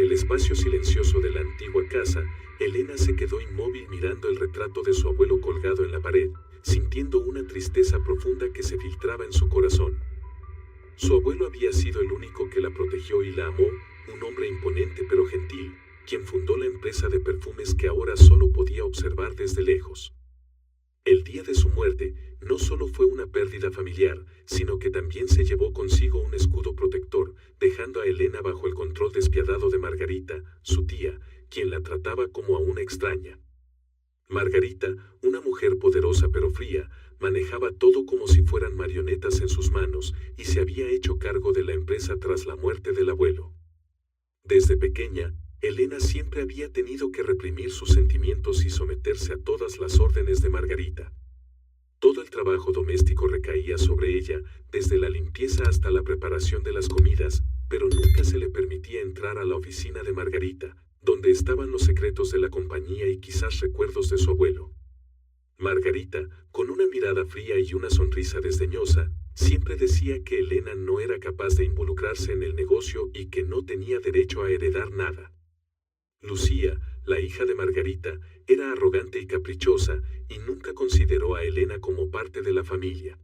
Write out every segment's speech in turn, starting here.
el espacio silencioso de la antigua casa, Elena se quedó inmóvil mirando el retrato de su abuelo colgado en la pared, sintiendo una tristeza profunda que se filtraba en su corazón. Su abuelo había sido el único que la protegió y la amó, un hombre imponente pero gentil, quien fundó la empresa de perfumes que ahora solo podía observar desde lejos. El día de su muerte no solo fue una pérdida familiar, sino que también se llevó consigo un escudo protector, dejando a Elena bajo el control despiadado de Margarita, su tía, quien la trataba como a una extraña. Margarita, una mujer poderosa pero fría, manejaba todo como si fueran marionetas en sus manos y se había hecho cargo de la empresa tras la muerte del abuelo. Desde pequeña, Elena siempre había tenido que reprimir sus sentimientos y someterse a todas las órdenes de Margarita. Todo el trabajo doméstico recaía sobre ella, desde la limpieza hasta la preparación de las comidas, pero nunca se le permitía entrar a la oficina de Margarita, donde estaban los secretos de la compañía y quizás recuerdos de su abuelo. Margarita, con una mirada fría y una sonrisa desdeñosa, siempre decía que Elena no era capaz de involucrarse en el negocio y que no tenía derecho a heredar nada. Lucía, la hija de Margarita, era arrogante y caprichosa y nunca consideró a Elena como parte de la familia.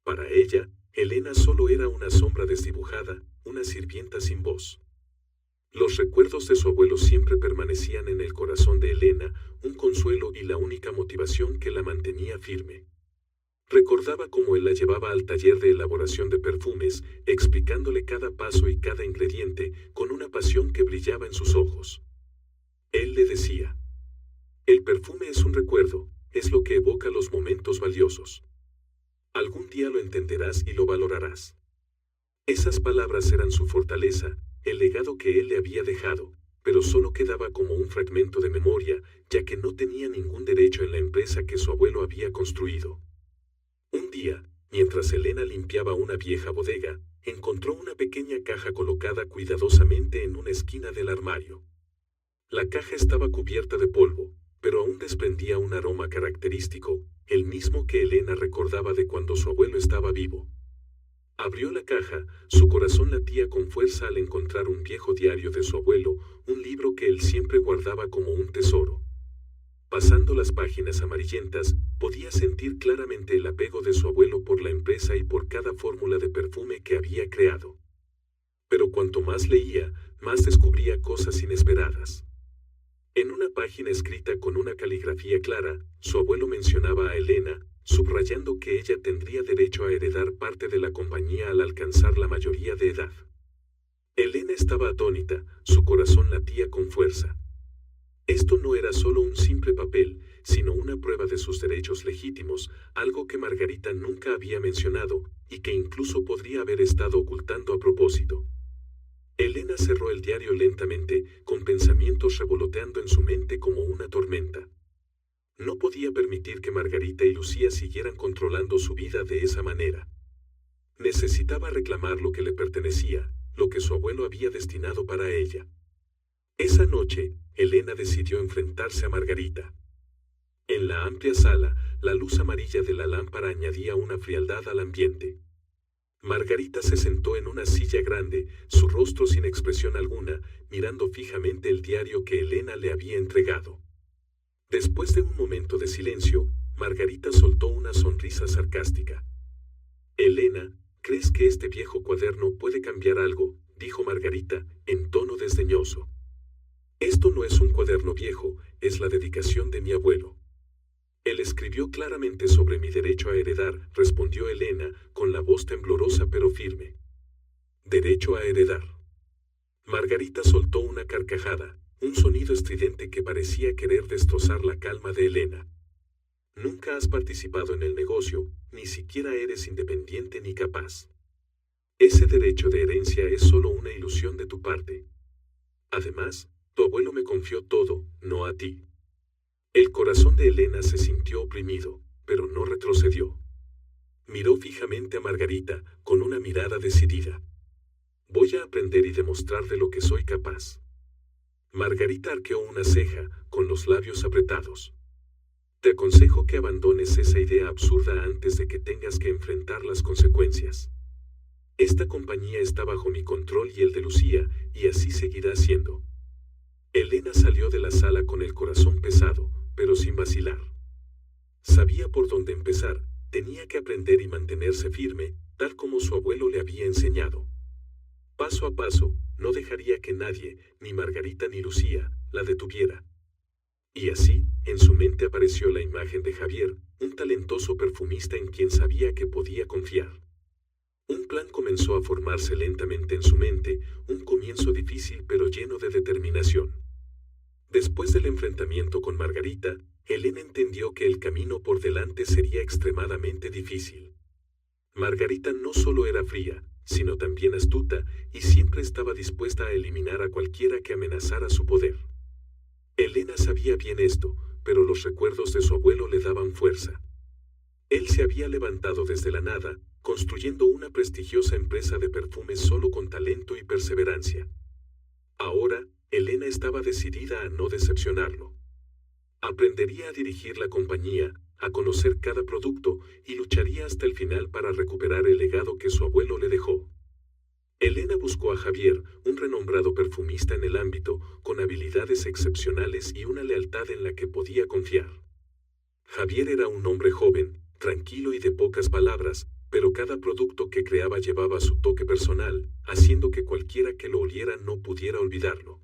Para ella, Elena solo era una sombra desdibujada, una sirvienta sin voz. Los recuerdos de su abuelo siempre permanecían en el corazón de Elena, un consuelo y la única motivación que la mantenía firme. Recordaba cómo él la llevaba al taller de elaboración de perfumes, explicándole cada paso y cada ingrediente, con una pasión que brillaba en sus ojos. Él le decía: «El perfume es un recuerdo, es lo que evoca los momentos valiosos. Algún día lo entenderás y lo valorarás». Esas palabras eran su fortaleza, el legado que él le había dejado, pero solo quedaba como un fragmento de memoria, ya que no tenía ningún derecho en la empresa que su abuelo había construido. Un día, mientras Elena limpiaba una vieja bodega, encontró una pequeña caja colocada cuidadosamente en una esquina del armario. La caja estaba cubierta de polvo, pero aún desprendía un aroma característico, el mismo que Elena recordaba de cuando su abuelo estaba vivo. Abrió la caja, su corazón latía con fuerza al encontrar un viejo diario de su abuelo, un libro que él siempre guardaba como un tesoro. Pasando las páginas amarillentas, podía sentir claramente el apego de su abuelo por la empresa y por cada fórmula de perfume que había creado. Pero cuanto más leía, más descubría cosas inesperadas. En una página escrita con una caligrafía clara, su abuelo mencionaba a Elena, subrayando que ella tendría derecho a heredar parte de la compañía al alcanzar la mayoría de edad. Elena estaba atónita, su corazón latía con fuerza. Esto no era solo un simple papel, sino una prueba de sus derechos legítimos, algo que Margarita nunca había mencionado, y que incluso podría haber estado ocultando a propósito. Elena cerró el diario lentamente, con pensamientos revoloteando en su mente como una tormenta. No podía permitir que Margarita y Lucía siguieran controlando su vida de esa manera. Necesitaba reclamar lo que le pertenecía, lo que su abuelo había destinado para ella. Esa noche, Elena decidió enfrentarse a Margarita. En la amplia sala, la luz amarilla de la lámpara añadía una frialdad al ambiente. Margarita se sentó en una silla grande, su rostro sin expresión alguna, mirando fijamente el diario que Elena le había entregado. Después de un momento de silencio, Margarita soltó una sonrisa sarcástica. «Elena, ¿crees que este viejo cuaderno puede cambiar algo?», dijo Margarita, en tono desdeñoso. «Esto no es un cuaderno viejo, es la dedicación de mi abuelo. Él escribió claramente sobre mi derecho a heredar», respondió Elena, con la voz temblorosa pero firme. «¿Derecho a heredar?». Margarita soltó una carcajada, un sonido estridente que parecía querer destrozar la calma de Elena. «Nunca has participado en el negocio, ni siquiera eres independiente ni capaz. Ese derecho de herencia es solo una ilusión de tu parte. Además, tu abuelo me confió todo, no a ti». El corazón de Elena se sintió oprimido, pero no retrocedió. Miró fijamente a Margarita, con una mirada decidida. «Voy a aprender y demostrar de lo que soy capaz». Margarita arqueó una ceja, con los labios apretados. «Te aconsejo que abandones esa idea absurda antes de que tengas que enfrentar las consecuencias». Esta compañía está bajo mi control y el de Lucía, y así seguirá siendo. Elena salió de la sala con el corazón pesado, pero sin vacilar. Sabía por dónde empezar, tenía que aprender y mantenerse firme, tal como su abuelo le había enseñado. Paso a paso, no dejaría que nadie, ni Margarita ni Lucía, la detuviera. Y así, en su mente apareció la imagen de Javier, un talentoso perfumista en quien sabía que podía confiar. Un plan comenzó a formarse lentamente en su mente, un comienzo difícil pero lleno de determinación. Después del enfrentamiento con Margarita, Elena entendió que el camino por delante sería extremadamente difícil. Margarita no solo era fría, sino también astuta, y siempre estaba dispuesta a eliminar a cualquiera que amenazara su poder. Elena sabía bien esto, pero los recuerdos de su abuelo le daban fuerza. Él se había levantado desde la nada, construyendo una prestigiosa empresa de perfumes solo con talento y perseverancia. Ahora, Elena estaba decidida a no decepcionarlo. Aprendería a dirigir la compañía, a conocer cada producto y lucharía hasta el final para recuperar el legado que su abuelo le dejó. Elena buscó a Javier, un renombrado perfumista en el ámbito, con habilidades excepcionales y una lealtad en la que podía confiar. Javier era un hombre joven, tranquilo y de pocas palabras, pero cada producto que creaba llevaba su toque personal, haciendo que cualquiera que lo oliera no pudiera olvidarlo.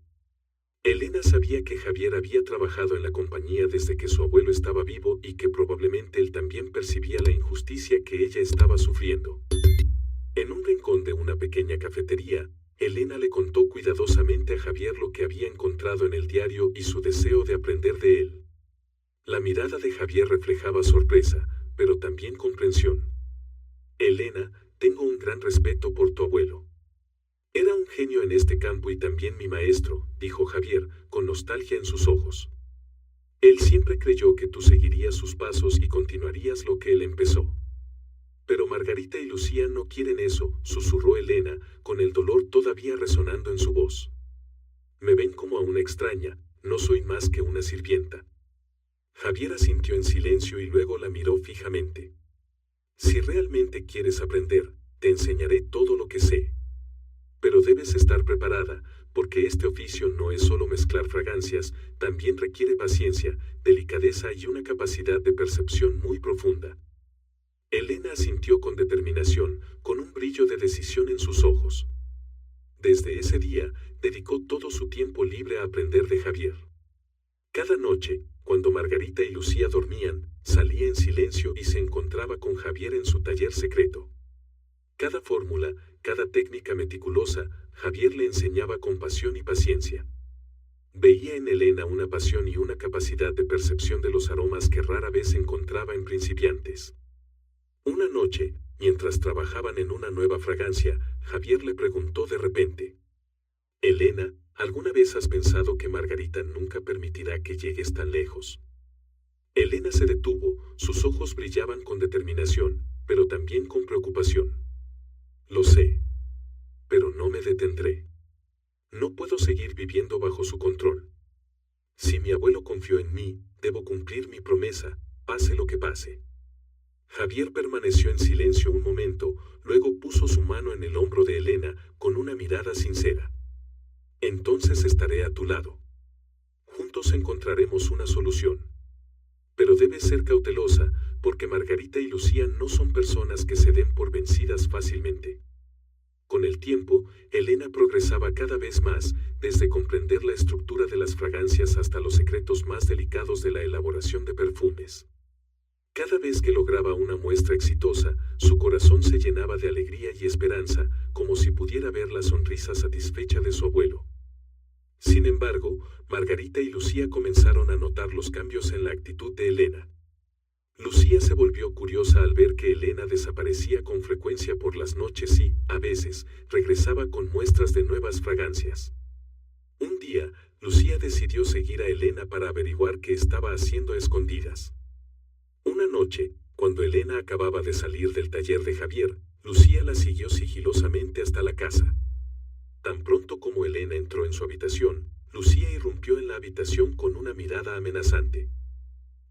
Elena sabía que Javier había trabajado en la compañía desde que su abuelo estaba vivo y que probablemente él también percibía la injusticia que ella estaba sufriendo. En un rincón de una pequeña cafetería, Elena le contó cuidadosamente a Javier lo que había encontrado en el diario y su deseo de aprender de él. La mirada de Javier reflejaba sorpresa, pero también comprensión. Elena, tengo un gran respeto por tu abuelo. Era un genio en este campo y también mi maestro, dijo Javier, con nostalgia en sus ojos. Él siempre creyó que tú seguirías sus pasos y continuarías lo que él empezó. Pero Margarita y Lucía no quieren eso, susurró Elena, con el dolor todavía resonando en su voz. Me ven como a una extraña, no soy más que una sirvienta. Javier asintió en silencio y luego la miró fijamente. Si realmente quieres aprender, te enseñaré todo lo que sé. Pero debes estar preparada, porque este oficio no es solo mezclar fragancias, también requiere paciencia, delicadeza y una capacidad de percepción muy profunda. Elena asintió con determinación, con un brillo de decisión en sus ojos. Desde ese día, dedicó todo su tiempo libre a aprender de Javier. Cada noche, cuando Margarita y Lucía dormían, salía en silencio y se encontraba con Javier en su taller secreto. Cada fórmula, cada técnica meticulosa, Javier le enseñaba con pasión y paciencia. Veía en Elena una pasión y una capacidad de percepción de los aromas que rara vez encontraba en principiantes. Una noche, mientras trabajaban en una nueva fragancia, Javier le preguntó de repente: Elena, ¿alguna vez has pensado que Margarita nunca permitirá que llegues tan lejos? Elena se detuvo, sus ojos brillaban con determinación, pero también con preocupación. Lo sé. Pero no me detendré. No puedo seguir viviendo bajo su control. Si mi abuelo confió en mí, debo cumplir mi promesa, pase lo que pase. Javier permaneció en silencio un momento, luego puso su mano en el hombro de Elena, con una mirada sincera. Entonces estaré a tu lado. Juntos encontraremos una solución. Pero debes ser cautelosa, porque Margarita y Lucía no son personas que se den por vencidas fácilmente. Con el tiempo, Elena progresaba cada vez más, desde comprender la estructura de las fragancias hasta los secretos más delicados de la elaboración de perfumes. Cada vez que lograba una muestra exitosa, su corazón se llenaba de alegría y esperanza, como si pudiera ver la sonrisa satisfecha de su abuelo. Sin embargo, Margarita y Lucía comenzaron a notar los cambios en la actitud de Elena. Lucía se volvió curiosa al ver que Elena desaparecía con frecuencia por las noches y, a veces, regresaba con muestras de nuevas fragancias. Un día, Lucía decidió seguir a Elena para averiguar qué estaba haciendo a escondidas. Una noche, cuando Elena acababa de salir del taller de Javier, Lucía la siguió sigilosamente hasta la casa. Tan pronto como Elena entró en su habitación, Lucía irrumpió en la habitación con una mirada amenazante.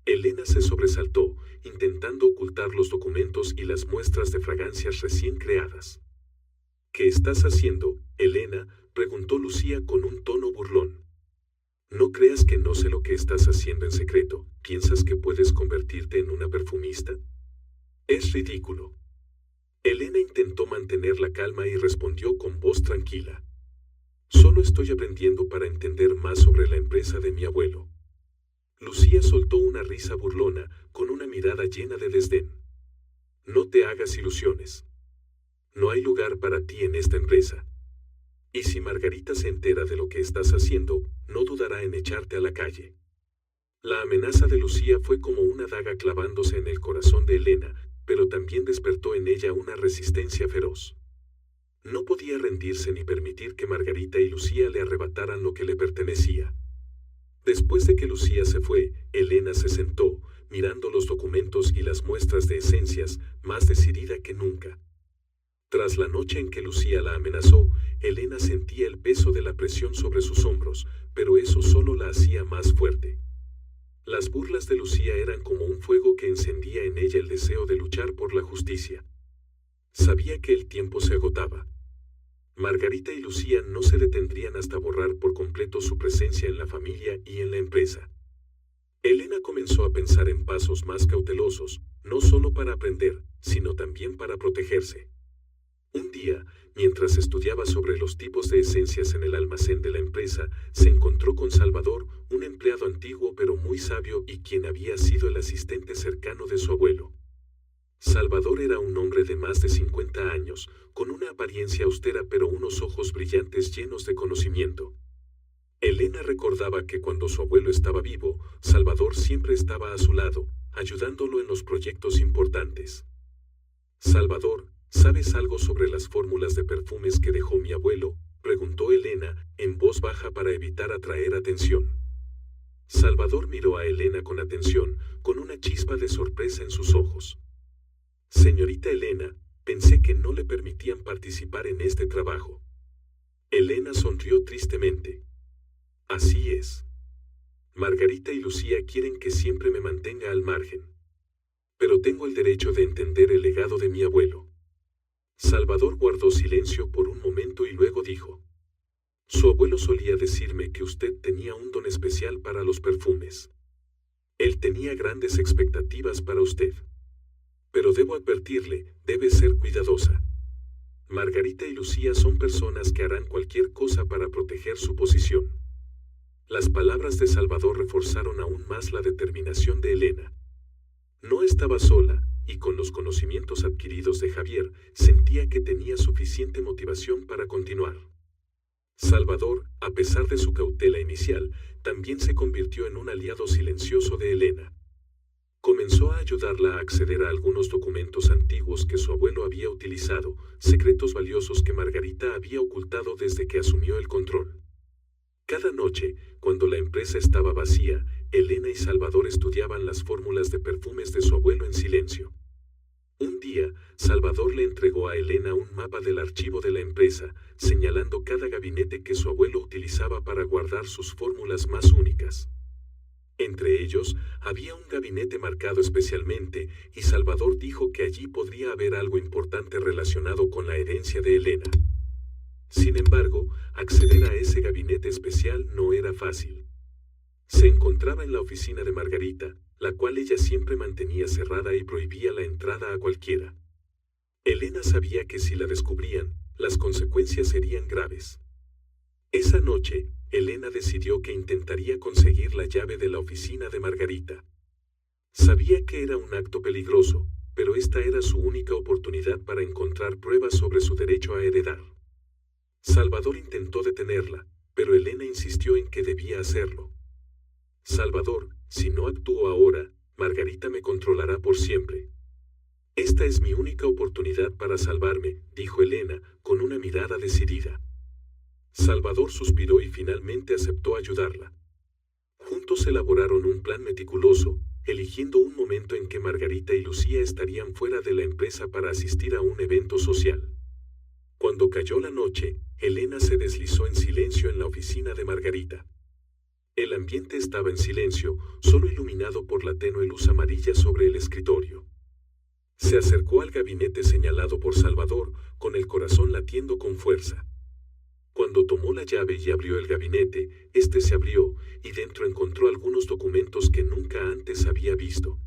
Elena se sobresaltó, intentando ocultar los documentos y las muestras de fragancias recién creadas. ¿Qué estás haciendo, Elena?, preguntó Lucía con un tono burlón. No creas que no sé lo que estás haciendo en secreto. ¿Piensas que puedes convertirte en una perfumista? Es ridículo. Elena intentó mantener la calma y respondió con voz tranquila. Solo estoy aprendiendo para entender más sobre la empresa de mi abuelo. Lucía soltó una risa burlona, con una mirada llena de desdén. No te hagas ilusiones. No hay lugar para ti en esta empresa. Y si Margarita se entera de lo que estás haciendo, no dudará en echarte a la calle. La amenaza de Lucía fue como una daga clavándose en el corazón de Elena, pero también despertó en ella una resistencia feroz. No podía rendirse ni permitir que Margarita y Lucía le arrebataran lo que le pertenecía. Después de que Lucía se fue, Elena se sentó, mirando los documentos y las muestras de esencias, más decidida que nunca. Tras la noche en que Lucía la amenazó, Elena sentía el peso de la presión sobre sus hombros, pero eso solo la hacía más fuerte. Las burlas de Lucía eran como un fuego que encendía en ella el deseo de luchar por la justicia. Sabía que el tiempo se agotaba. Margarita y Lucía no se detendrían hasta borrar por completo su presencia en la familia y en la empresa. Elena comenzó a pensar en pasos más cautelosos, no solo para aprender, sino también para protegerse. Un día, mientras estudiaba sobre los tipos de esencias en el almacén de la empresa, se encontró con Salvador, un empleado antiguo pero muy sabio y quien había sido el asistente cercano de su abuelo. Salvador era un hombre de más de 50 años, con una apariencia austera pero unos ojos brillantes llenos de conocimiento. Elena recordaba que cuando su abuelo estaba vivo, Salvador siempre estaba a su lado, ayudándolo en los proyectos importantes. Salvador, ¿sabes algo sobre las fórmulas de perfumes que dejó mi abuelo?, preguntó Elena, en voz baja para evitar atraer atención. Salvador miró a Elena con atención, con una chispa de sorpresa en sus ojos. Señorita Elena, pensé que no le permitían participar en este trabajo. Elena sonrió tristemente. Así es. Margarita y Lucía quieren que siempre me mantenga al margen. Pero tengo el derecho de entender el legado de mi abuelo. Salvador guardó silencio por un momento y luego dijo: Su abuelo solía decirme que usted tenía un don especial para los perfumes. Él tenía grandes expectativas para usted. Pero debo advertirle, debe ser cuidadosa. Margarita y Lucía son personas que harán cualquier cosa para proteger su posición. Las palabras de Salvador reforzaron aún más la determinación de Elena. No estaba sola, y con los conocimientos adquiridos de Javier, sentía que tenía suficiente motivación para continuar. Salvador, a pesar de su cautela inicial, también se convirtió en un aliado silencioso de Elena. Comenzó a ayudarla a acceder a algunos documentos antiguos que su abuelo había utilizado, secretos valiosos que Margarita había ocultado desde que asumió el control. Cada noche, cuando la empresa estaba vacía, Elena y Salvador estudiaban las fórmulas de perfumes de su abuelo en silencio. Un día, Salvador le entregó a Elena un mapa del archivo de la empresa, señalando cada gabinete que su abuelo utilizaba para guardar sus fórmulas más únicas. Entre ellos, había un gabinete marcado especialmente, y Salvador dijo que allí podría haber algo importante relacionado con la herencia de Elena. Sin embargo, acceder a ese gabinete especial no era fácil. Se encontraba en la oficina de Margarita, la cual ella siempre mantenía cerrada y prohibía la entrada a cualquiera. Elena sabía que si la descubrían, las consecuencias serían graves. Esa noche, Elena decidió que intentaría conseguir la llave de la oficina de Margarita. Sabía que era un acto peligroso, pero esta era su única oportunidad para encontrar pruebas sobre su derecho a heredar. Salvador intentó detenerla, pero Elena insistió en que debía hacerlo. Salvador, si no actúo ahora, Margarita me controlará por siempre. Esta es mi única oportunidad para salvarme, dijo Elena, con una mirada decidida. Salvador suspiró y finalmente aceptó ayudarla. Juntos elaboraron un plan meticuloso, eligiendo un momento en que Margarita y Lucía estarían fuera de la empresa para asistir a un evento social. Cuando cayó la noche, Elena se deslizó en silencio en la oficina de Margarita. El ambiente estaba en silencio, solo iluminado por la tenue luz amarilla sobre el escritorio. Se acercó al gabinete señalado por Salvador, con el corazón latiendo con fuerza. Cuando tomó la llave y abrió el gabinete, este se abrió, y dentro encontró algunos documentos que nunca antes había visto.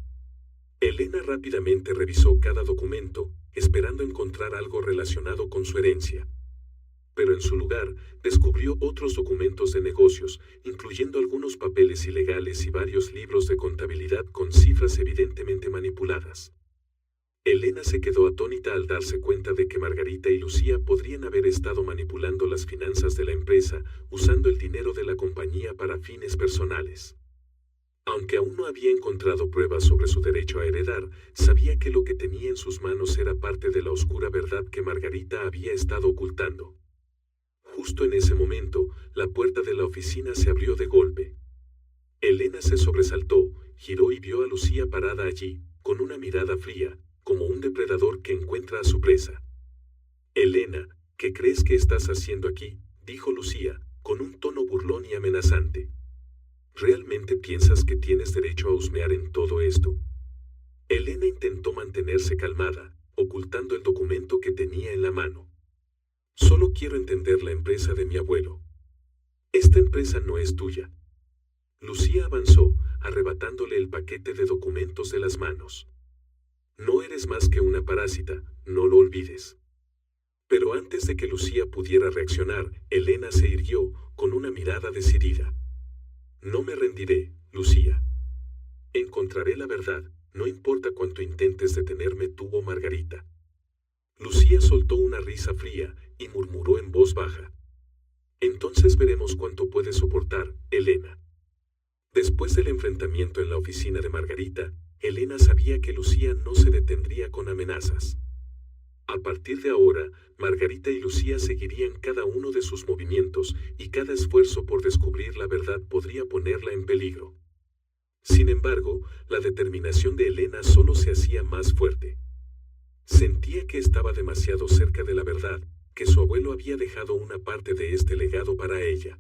Elena rápidamente revisó cada documento, esperando encontrar algo relacionado con su herencia. Pero en su lugar, descubrió otros documentos de negocios, incluyendo algunos papeles ilegales y varios libros de contabilidad con cifras evidentemente manipuladas. Elena se quedó atónita al darse cuenta de que Margarita y Lucía podrían haber estado manipulando las finanzas de la empresa, usando el dinero de la compañía para fines personales. Aunque aún no había encontrado pruebas sobre su derecho a heredar, sabía que lo que tenía en sus manos era parte de la oscura verdad que Margarita había estado ocultando. Justo en ese momento, la puerta de la oficina se abrió de golpe. Elena se sobresaltó, giró y vio a Lucía parada allí, con una mirada fría, como un depredador que encuentra a su presa. «Elena, ¿qué crees que estás haciendo aquí?», dijo Lucía, con un tono burlón y amenazante. «¿Realmente piensas que tienes derecho a husmear en todo esto?». Elena intentó mantenerse calmada, ocultando el documento que tenía en la mano. «Solo quiero entender la empresa de mi abuelo. Esta empresa no es tuya». Lucía avanzó, arrebatándole el paquete de documentos de las manos. «No eres más que una parásita, no lo olvides». Pero antes de que Lucía pudiera reaccionar, Elena se irguió, con una mirada decidida. «No me rendiré, Lucía. Encontraré la verdad, no importa cuánto intentes detenerme tú o Margarita». Lucía soltó una risa fría, y murmuró en voz baja. «Entonces veremos cuánto puedes soportar, Elena». Después del enfrentamiento en la oficina de Margarita, Elena sabía que Lucía no se detendría con amenazas. A partir de ahora, Margarita y Lucía seguirían cada uno de sus movimientos, y cada esfuerzo por descubrir la verdad podría ponerla en peligro. Sin embargo, la determinación de Elena solo se hacía más fuerte. Sentía que estaba demasiado cerca de la verdad, que su abuelo había dejado una parte de este legado para ella.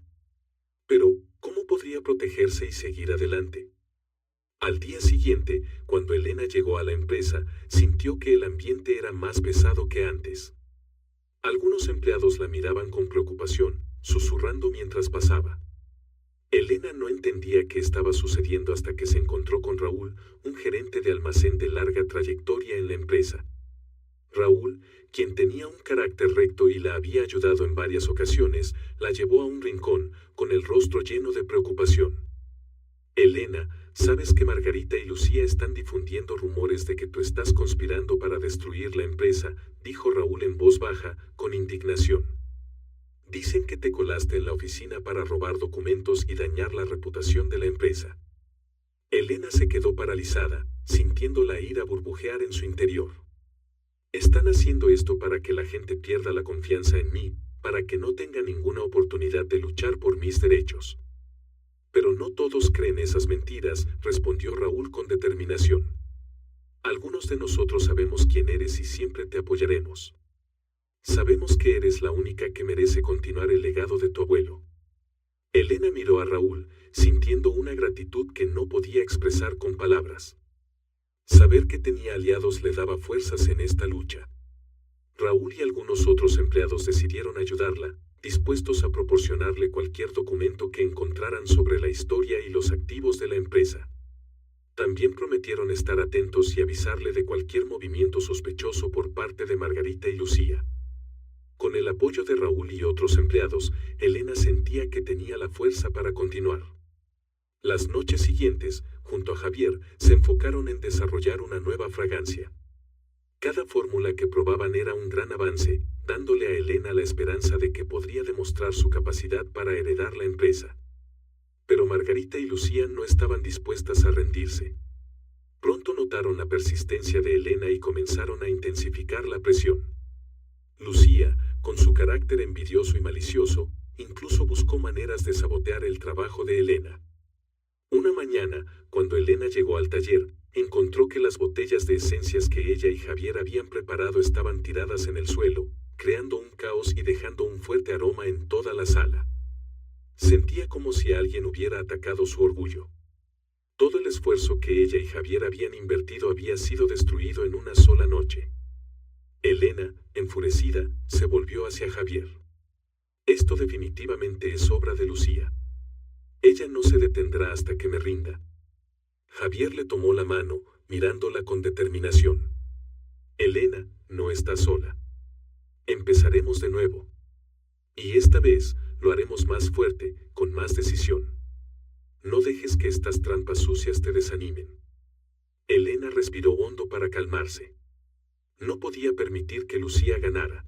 Pero, ¿cómo podría protegerse y seguir adelante? Al día siguiente, cuando Elena llegó a la empresa, sintió que el ambiente era más pesado que antes. Algunos empleados la miraban con preocupación, susurrando mientras pasaba. Elena no entendía qué estaba sucediendo hasta que se encontró con Raúl, un gerente de almacén de larga trayectoria en la empresa. Raúl, quien tenía un carácter recto y la había ayudado en varias ocasiones, la llevó a un rincón, con el rostro lleno de preocupación. «Elena, sabes que Margarita y Lucía están difundiendo rumores de que tú estás conspirando para destruir la empresa», dijo Raúl en voz baja, con indignación. «Dicen que te colaste en la oficina para robar documentos y dañar la reputación de la empresa». Elena se quedó paralizada, sintiendo la ira burbujear en su interior. «Están haciendo esto para que la gente pierda la confianza en mí, para que no tenga ninguna oportunidad de luchar por mis derechos». «Pero no todos creen esas mentiras», respondió Raúl con determinación. «Algunos de nosotros sabemos quién eres y siempre te apoyaremos. Sabemos que eres la única que merece continuar el legado de tu abuelo». Elena miró a Raúl, sintiendo una gratitud que no podía expresar con palabras. Saber que tenía aliados le daba fuerzas en esta lucha. Raúl y algunos otros empleados decidieron ayudarla, dispuestos a proporcionarle cualquier documento que encontraran sobre la historia y los activos de la empresa. También prometieron estar atentos y avisarle de cualquier movimiento sospechoso por parte de Margarita y Lucía. Con el apoyo de Raúl y otros empleados, Elena sentía que tenía la fuerza para continuar. Las noches siguientes, junto a Javier, se enfocaron en desarrollar una nueva fragancia. Cada fórmula que probaban era un gran avance, dándole a Elena la esperanza de que podría demostrar su capacidad para heredar la empresa. Pero Margarita y Lucía no estaban dispuestas a rendirse. Pronto notaron la persistencia de Elena y comenzaron a intensificar la presión. Lucía, con su carácter envidioso y malicioso, incluso buscó maneras de sabotear el trabajo de Elena. Una mañana, cuando Elena llegó al taller, encontró que las botellas de esencias que ella y Javier habían preparado estaban tiradas en el suelo, creando un caos y dejando un fuerte aroma en toda la sala. Sentía como si alguien hubiera atacado su orgullo. Todo el esfuerzo que ella y Javier habían invertido había sido destruido en una sola noche. Elena, enfurecida, se volvió hacia Javier. Esto definitivamente es obra de Lucía. Ella no se detendrá hasta que me rinda. Javier le tomó la mano, mirándola con determinación. Elena, no estás sola. Empezaremos de nuevo. Y esta vez, lo haremos más fuerte, con más decisión. No dejes que estas trampas sucias te desanimen. Elena respiró hondo para calmarse. No podía permitir que Lucía ganara.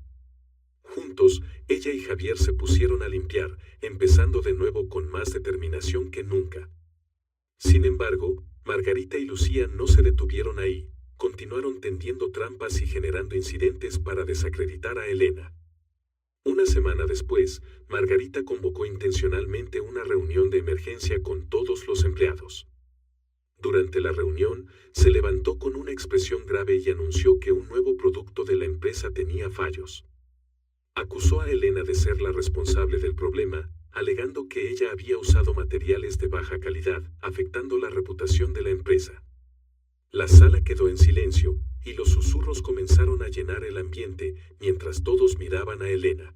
Juntos, ella y Javier se pusieron a limpiar, empezando de nuevo con más determinación que nunca. Sin embargo, Margarita y Lucía no se detuvieron ahí, continuaron tendiendo trampas y generando incidentes para desacreditar a Elena. Una semana después, Margarita convocó intencionalmente una reunión de emergencia con todos los empleados. Durante la reunión, se levantó con una expresión grave y anunció que un nuevo producto de la empresa tenía fallos. Acusó a Elena de ser la responsable del problema, alegando que ella había usado materiales de baja calidad, afectando la reputación de la empresa. La sala quedó en silencio, y los susurros comenzaron a llenar el ambiente, mientras todos miraban a Elena.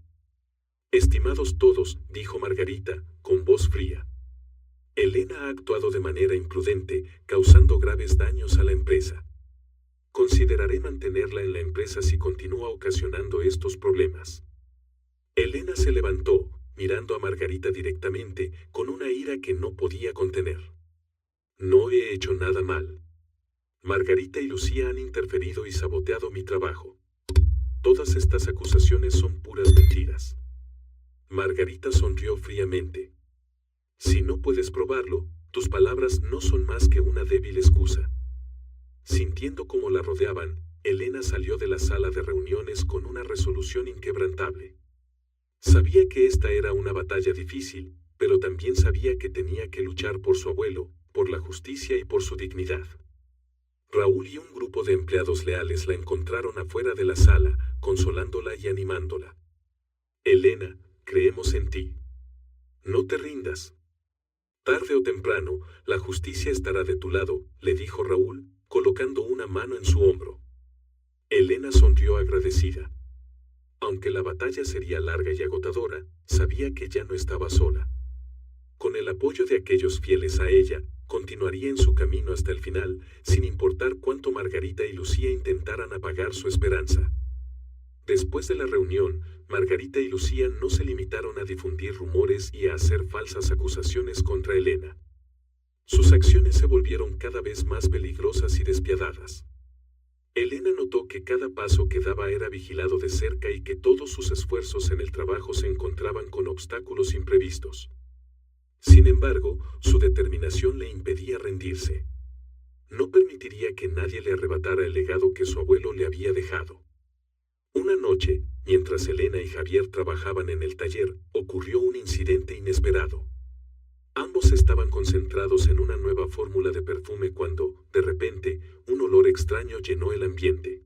Estimados todos, dijo Margarita, con voz fría. Elena ha actuado de manera imprudente, causando graves daños a la empresa. Consideraré mantenerla en la empresa si continúa ocasionando estos problemas. Elena se levantó, mirando a Margarita directamente, con una ira que no podía contener. No he hecho nada mal. Margarita y Lucía han interferido y saboteado mi trabajo. Todas estas acusaciones son puras mentiras. Margarita sonrió fríamente. Si no puedes probarlo, tus palabras no son más que una débil excusa. Sintiendo cómo la rodeaban, Elena salió de la sala de reuniones con una resolución inquebrantable. Sabía que esta era una batalla difícil, pero también sabía que tenía que luchar por su abuelo, por la justicia y por su dignidad. Raúl y un grupo de empleados leales la encontraron afuera de la sala, consolándola y animándola. Elena, creemos en ti. No te rindas. Tarde o temprano, la justicia estará de tu lado, le dijo Raúl, colocando una mano en su hombro. Elena sonrió agradecida. Aunque la batalla sería larga y agotadora, sabía que ya no estaba sola. Con el apoyo de aquellos fieles a ella, continuaría en su camino hasta el final, sin importar cuánto Margarita y Lucía intentaran apagar su esperanza. Después de la reunión, Margarita y Lucía no se limitaron a difundir rumores y a hacer falsas acusaciones contra Elena. Sus acciones se volvieron cada vez más peligrosas y despiadadas. Elena notó que cada paso que daba era vigilado de cerca y que todos sus esfuerzos en el trabajo se encontraban con obstáculos imprevistos. Sin embargo, su determinación le impedía rendirse. No permitiría que nadie le arrebatara el legado que su abuelo le había dejado. Una noche, mientras Elena y Javier trabajaban en el taller, ocurrió un incidente inesperado. Ambos estaban concentrados en una nueva fórmula de perfume cuando, de repente, un olor extraño llenó el ambiente.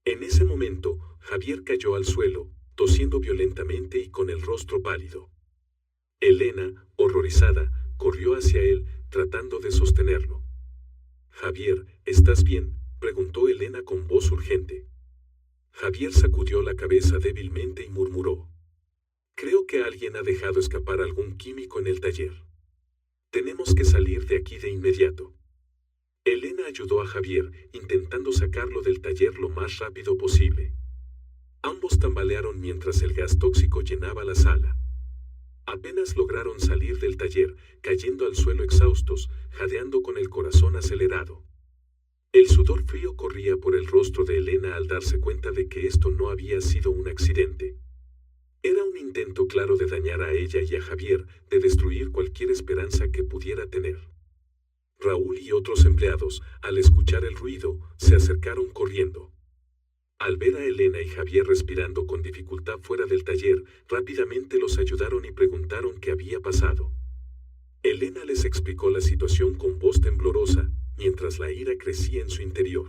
En ese momento, Javier cayó al suelo, tosiendo violentamente y con el rostro pálido. Elena, horrorizada, corrió hacia él, tratando de sostenerlo. «Javier, ¿estás bien?», preguntó Elena con voz urgente. Javier sacudió la cabeza débilmente y murmuró: «Creo que alguien ha dejado escapar algún químico en el taller. Tenemos que salir de aquí de inmediato». Elena ayudó a Javier, intentando sacarlo del taller lo más rápido posible. Ambos tambalearon mientras el gas tóxico llenaba la sala. Apenas lograron salir del taller, cayendo al suelo exhaustos, jadeando con el corazón acelerado. El sudor frío corría por el rostro de Elena al darse cuenta de que esto no había sido un accidente. Era un intento claro de dañar a ella y a Javier, de destruir cualquier esperanza que pudiera tener. Raúl y otros empleados, al escuchar el ruido, se acercaron corriendo. Al ver a Elena y Javier respirando con dificultad fuera del taller, rápidamente los ayudaron y preguntaron qué había pasado. Elena les explicó la situación con voz temblorosa, mientras la ira crecía en su interior.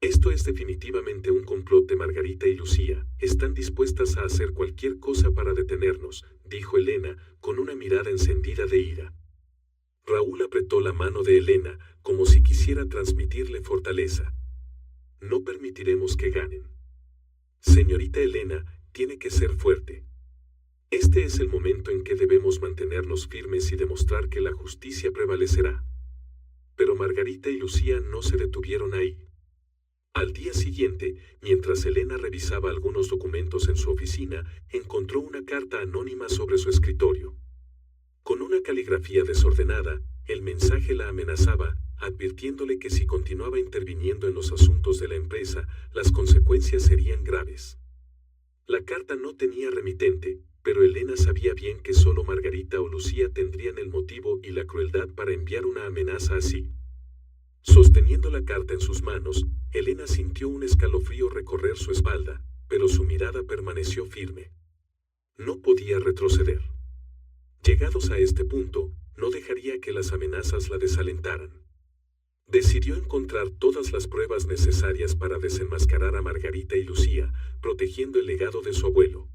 «Esto es definitivamente un complot de Margarita y Lucía. Están dispuestas a hacer cualquier cosa para detenernos», dijo Elena, con una mirada encendida de ira. Raúl apretó la mano de Elena, como si quisiera transmitirle fortaleza. No permitiremos que ganen. Señorita Elena, tiene que ser fuerte. Este es el momento en que debemos mantenernos firmes y demostrar que la justicia prevalecerá. Pero Margarita y Lucía no se detuvieron ahí. Al día siguiente, mientras Elena revisaba algunos documentos en su oficina, encontró una carta anónima sobre su escritorio. Con una caligrafía desordenada, el mensaje la amenazaba, advirtiéndole que si continuaba interviniendo en los asuntos de la empresa, las consecuencias serían graves. La carta no tenía remitente, pero Elena sabía bien que solo Margarita o Lucía tendrían el motivo y la crueldad para enviar una amenaza así. Sosteniendo la carta en sus manos, Elena sintió un escalofrío recorrer su espalda, pero su mirada permaneció firme. No podía retroceder. Llegados a este punto, no dejaría que las amenazas la desalentaran. Decidió encontrar todas las pruebas necesarias para desenmascarar a Margarita y Lucía, protegiendo el legado de su abuelo.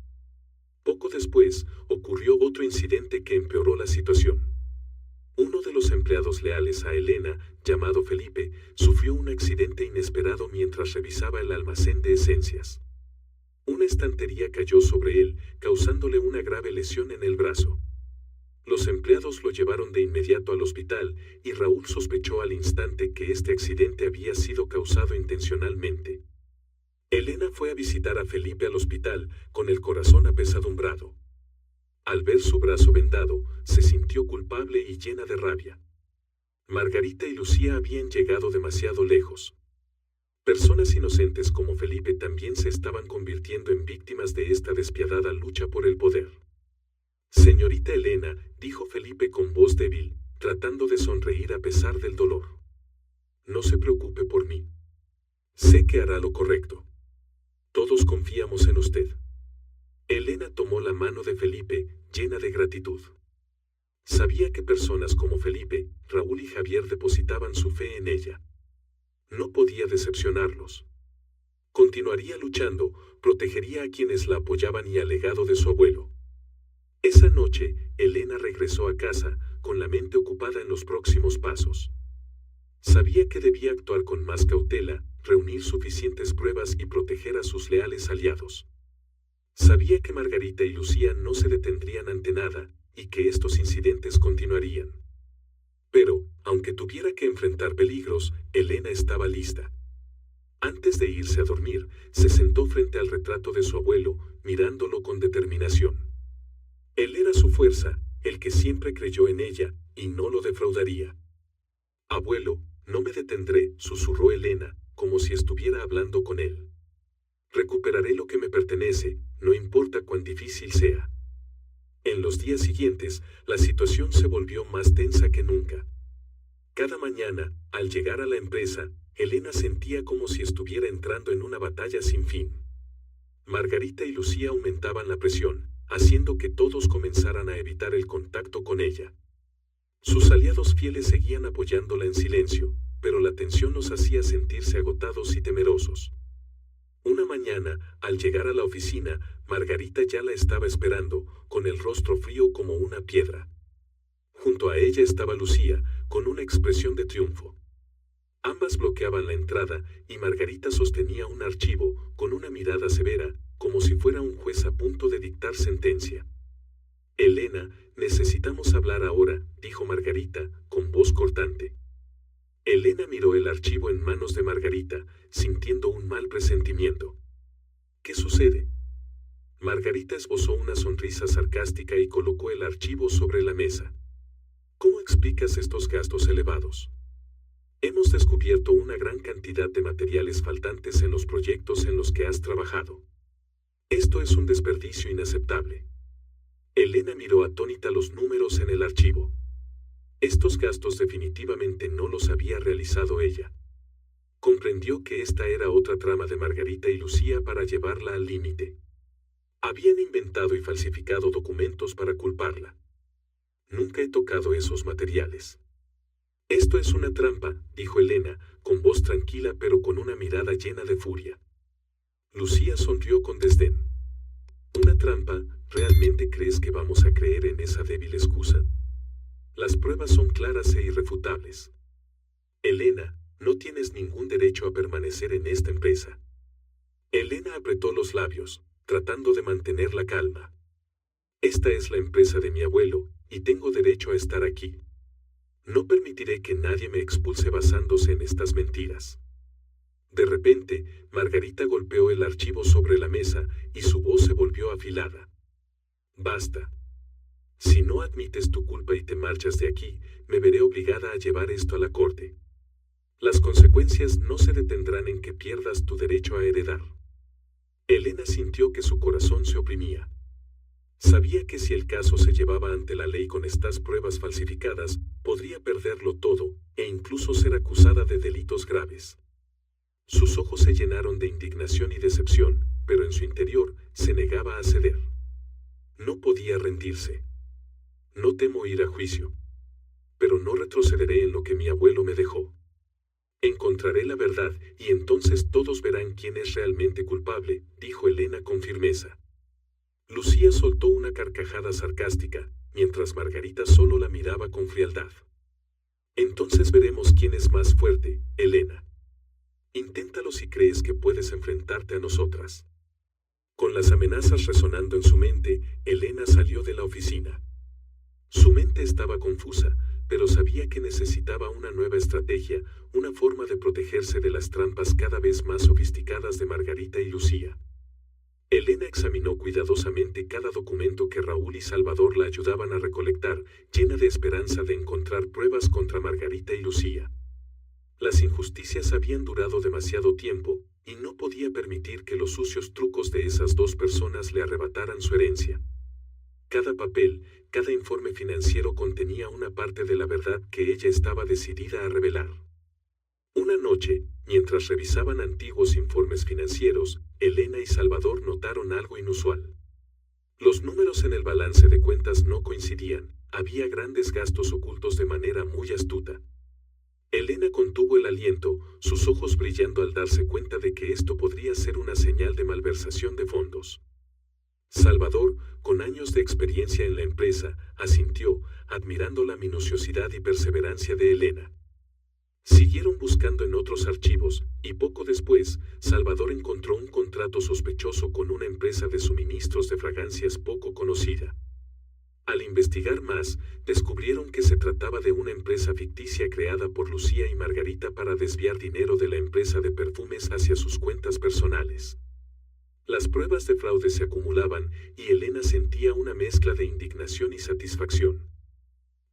Poco después, ocurrió otro incidente que empeoró la situación. Uno de los empleados leales a Elena, llamado Felipe, sufrió un accidente inesperado mientras revisaba el almacén de esencias. Una estantería cayó sobre él, causándole una grave lesión en el brazo. Los empleados lo llevaron de inmediato al hospital y Raúl sospechó al instante que este accidente había sido causado intencionalmente. Elena fue a visitar a Felipe al hospital con el corazón apesadumbrado. Al ver su brazo vendado, se sintió culpable y llena de rabia. Margarita y Lucía habían llegado demasiado lejos. Personas inocentes como Felipe también se estaban convirtiendo en víctimas de esta despiadada lucha por el poder. Señorita Elena, dijo Felipe con voz débil, tratando de sonreír a pesar del dolor. No se preocupe por mí. Sé que hará lo correcto. Todos confiamos en usted. Elena tomó la mano de Felipe, llena de gratitud. Sabía que personas como Felipe, Raúl y Javier depositaban su fe en ella. No podía decepcionarlos. Continuaría luchando, protegería a quienes la apoyaban y al legado de su abuelo. Esa noche, Elena regresó a casa, con la mente ocupada en los próximos pasos. Sabía que debía actuar con más cautela, reunir suficientes pruebas y proteger a sus leales aliados. Sabía que Margarita y Lucía no se detendrían ante nada, y que estos incidentes continuarían. Pero, aunque tuviera que enfrentar peligros, Elena estaba lista. Antes de irse a dormir, se sentó frente al retrato de su abuelo, mirándolo con determinación. Él era su fuerza, el que siempre creyó en ella, y no lo defraudaría. Abuelo, no me detendré, susurró Elena, como si estuviera hablando con él. Recuperaré lo que me pertenece, no importa cuán difícil sea. En los días siguientes, la situación se volvió más tensa que nunca. Cada mañana, al llegar a la empresa, Elena sentía como si estuviera entrando en una batalla sin fin. Margarita y Lucía aumentaban la presión, haciendo que todos comenzaran a evitar el contacto con ella. Sus aliados fieles seguían apoyándola en silencio, pero la tensión los hacía sentirse agotados y temerosos. Una mañana, al llegar a la oficina, Margarita ya la estaba esperando, con el rostro frío como una piedra. Junto a ella estaba Lucía, con una expresión de triunfo. Ambas bloqueaban la entrada, y Margarita sostenía un archivo, con una mirada severa, como si fuera un juez a punto de dictar sentencia. Elena, necesitamos hablar ahora, dijo Margarita, con voz cortante. Elena miró el archivo en manos de Margarita, sintiendo un mal presentimiento. ¿Qué sucede? Margarita esbozó una sonrisa sarcástica y colocó el archivo sobre la mesa. ¿Cómo explicas estos gastos elevados? Hemos descubierto una gran cantidad de materiales faltantes en los proyectos en los que has trabajado. Esto es un desperdicio inaceptable. Elena miró atónita los números en el archivo. Estos gastos definitivamente no los había realizado ella. Comprendió que esta era otra trama de Margarita y Lucía para llevarla al límite. Habían inventado y falsificado documentos para culparla. Nunca he tocado esos materiales. Esto es una trampa, dijo Elena, con voz tranquila pero con una mirada llena de furia. Lucía sonrió con desdén. ¿Una trampa? ¿Realmente crees que vamos a creer en esa débil excusa? Las pruebas son claras e irrefutables. Elena, no tienes ningún derecho a permanecer en esta empresa. Elena apretó los labios, tratando de mantener la calma. Esta es la empresa de mi abuelo, y tengo derecho a estar aquí. No permitiré que nadie me expulse basándose en estas mentiras. De repente, Margarita golpeó el archivo sobre la mesa y su voz se volvió afilada. Basta. Si no admites tu culpa y te marchas de aquí, me veré obligada a llevar esto a la corte. Las consecuencias no se detendrán en que pierdas tu derecho a heredar. Elena sintió que su corazón se oprimía. Sabía que si el caso se llevaba ante la ley con estas pruebas falsificadas, podría perderlo todo, e incluso ser acusada de delitos graves. Sus ojos se llenaron de indignación y decepción, pero en su interior se negaba a ceder. No podía rendirse. No temo ir a juicio. Pero no retrocederé en lo que mi abuelo me dejó. Encontraré la verdad, y entonces todos verán quién es realmente culpable, dijo Elena con firmeza. Lucía soltó una carcajada sarcástica, mientras Margarita solo la miraba con frialdad. Entonces veremos quién es más fuerte, Elena. Inténtalo si crees que puedes enfrentarte a nosotras. Con las amenazas resonando en su mente, Elena salió de la oficina. Su mente estaba confusa, pero sabía que necesitaba una nueva estrategia, una forma de protegerse de las trampas cada vez más sofisticadas de Margarita y Lucía. Elena examinó cuidadosamente cada documento que Raúl y Salvador la ayudaban a recolectar, llena de esperanza de encontrar pruebas contra Margarita y Lucía. Las injusticias habían durado demasiado tiempo, y no podía permitir que los sucios trucos de esas dos personas le arrebataran su herencia. Cada papel, cada informe financiero contenía una parte de la verdad que ella estaba decidida a revelar. Una noche, mientras revisaban antiguos informes financieros, Elena y Salvador notaron algo inusual. Los números en el balance de cuentas no coincidían, había grandes gastos ocultos de manera muy astuta. Elena contuvo el aliento, sus ojos brillando al darse cuenta de que esto podría ser una señal de malversación de fondos. Salvador, con años de experiencia en la empresa, asintió, admirando la minuciosidad y perseverancia de Elena. Siguieron buscando en otros archivos, y poco después, Salvador encontró un contrato sospechoso con una empresa de suministros de fragancias poco conocida. Al investigar más, descubrieron que se trataba de una empresa ficticia creada por Lucía y Margarita para desviar dinero de la empresa de perfumes hacia sus cuentas personales. Las pruebas de fraude se acumulaban, y Elena sentía una mezcla de indignación y satisfacción.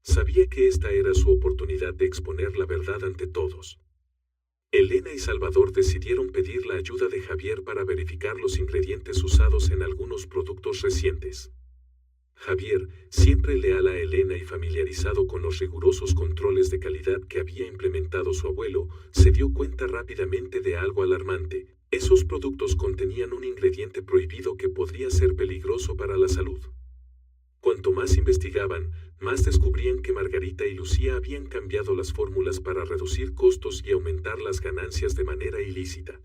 Sabía que esta era su oportunidad de exponer la verdad ante todos. Elena y Salvador decidieron pedir la ayuda de Javier para verificar los ingredientes usados en algunos productos recientes. Javier, siempre leal a Elena y familiarizado con los rigurosos controles de calidad que había implementado su abuelo, se dio cuenta rápidamente de algo alarmante. Esos productos contenían un ingrediente prohibido que podría ser peligroso para la salud. Cuanto más investigaban, más descubrían que Margarita y Lucía habían cambiado las fórmulas para reducir costos y aumentar las ganancias de manera ilícita.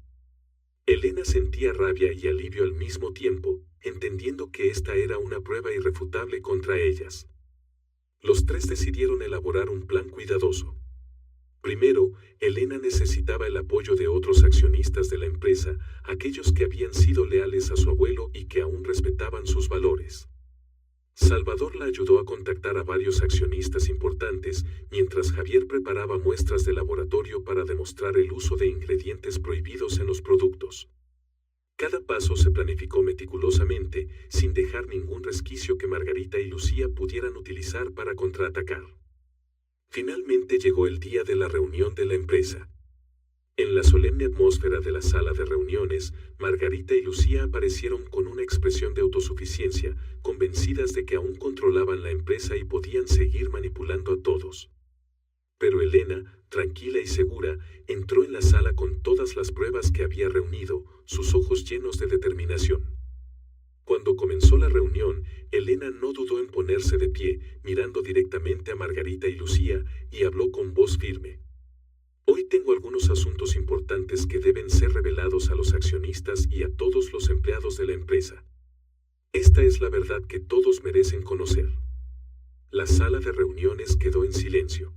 Elena sentía rabia y alivio al mismo tiempo, entendiendo que esta era una prueba irrefutable contra ellas. Los tres decidieron elaborar un plan cuidadoso. Primero, Elena necesitaba el apoyo de otros accionistas de la empresa, aquellos que habían sido leales a su abuelo y que aún respetaban sus valores. Salvador la ayudó a contactar a varios accionistas importantes, mientras Javier preparaba muestras de laboratorio para demostrar el uso de ingredientes prohibidos en los productos. Cada paso se planificó meticulosamente, sin dejar ningún resquicio que Margarita y Lucía pudieran utilizar para contraatacar. Finalmente llegó el día de la reunión de la empresa. En la solemne atmósfera de la sala de reuniones, Margarita y Lucía aparecieron con una expresión de autosuficiencia, convencidas de que aún controlaban la empresa y podían seguir manipulando a todos. Pero Elena, tranquila y segura, entró en la sala con todas las pruebas que había reunido, sus ojos llenos de determinación. Cuando comenzó la reunión, Elena no dudó en ponerse de pie, mirando directamente a Margarita y Lucía, y habló con voz firme. Hoy tengo algunos asuntos importantes que deben ser revelados a los accionistas y a todos los empleados de la empresa. Esta es la verdad que todos merecen conocer. La sala de reuniones quedó en silencio.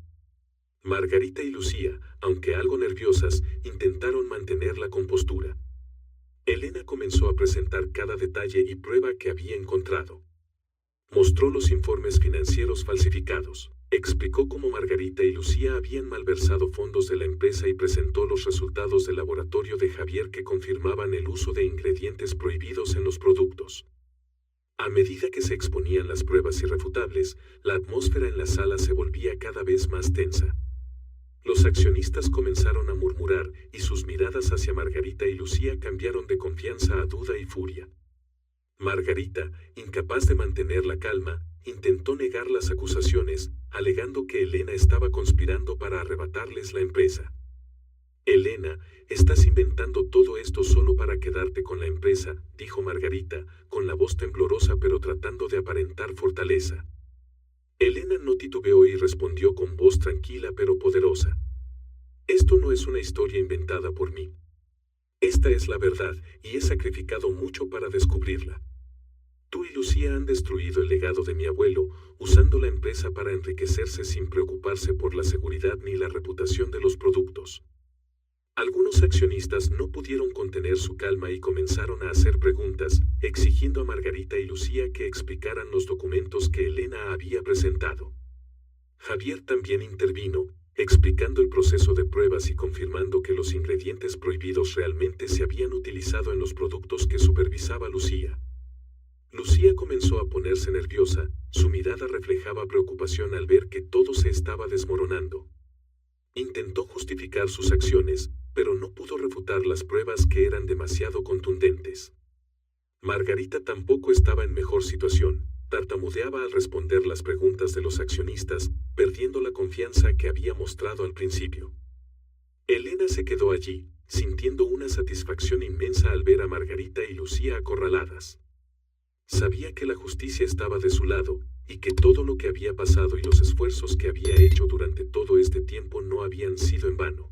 Margarita y Lucía, aunque algo nerviosas, intentaron mantener la compostura. Elena comenzó a presentar cada detalle y prueba que había encontrado. Mostró los informes financieros falsificados. Explicó cómo Margarita y Lucía habían malversado fondos de la empresa y presentó los resultados del laboratorio de Javier que confirmaban el uso de ingredientes prohibidos en los productos. A medida que se exponían las pruebas irrefutables, la atmósfera en la sala se volvía cada vez más tensa. Los accionistas comenzaron a murmurar y sus miradas hacia Margarita y Lucía cambiaron de confianza a duda y furia. Margarita, incapaz de mantener la calma, intentó negar las acusaciones, alegando que Elena estaba conspirando para arrebatarles la empresa. Elena, estás inventando todo esto solo para quedarte con la empresa, dijo Margarita, con la voz temblorosa pero tratando de aparentar fortaleza. Elena no titubeó y respondió con voz tranquila pero poderosa. Esto no es una historia inventada por mí. Esta es la verdad y he sacrificado mucho para descubrirla. Tú y Lucía han destruido el legado de mi abuelo, usando la empresa para enriquecerse sin preocuparse por la seguridad ni la reputación de los productos. Algunos accionistas no pudieron contener su calma y comenzaron a hacer preguntas, exigiendo a Margarita y Lucía que explicaran los documentos que Elena había presentado. Javier también intervino, explicando el proceso de pruebas y confirmando que los ingredientes prohibidos realmente se habían utilizado en los productos que supervisaba Lucía. Lucía comenzó a ponerse nerviosa, su mirada reflejaba preocupación al ver que todo se estaba desmoronando. Intentó justificar sus acciones, pero no pudo refutar las pruebas que eran demasiado contundentes. Margarita tampoco estaba en mejor situación, tartamudeaba al responder las preguntas de los accionistas, perdiendo la confianza que había mostrado al principio. Elena se quedó allí, sintiendo una satisfacción inmensa al ver a Margarita y Lucía acorraladas. Sabía que la justicia estaba de su lado, y que todo lo que había pasado y los esfuerzos que había hecho durante todo este tiempo no habían sido en vano.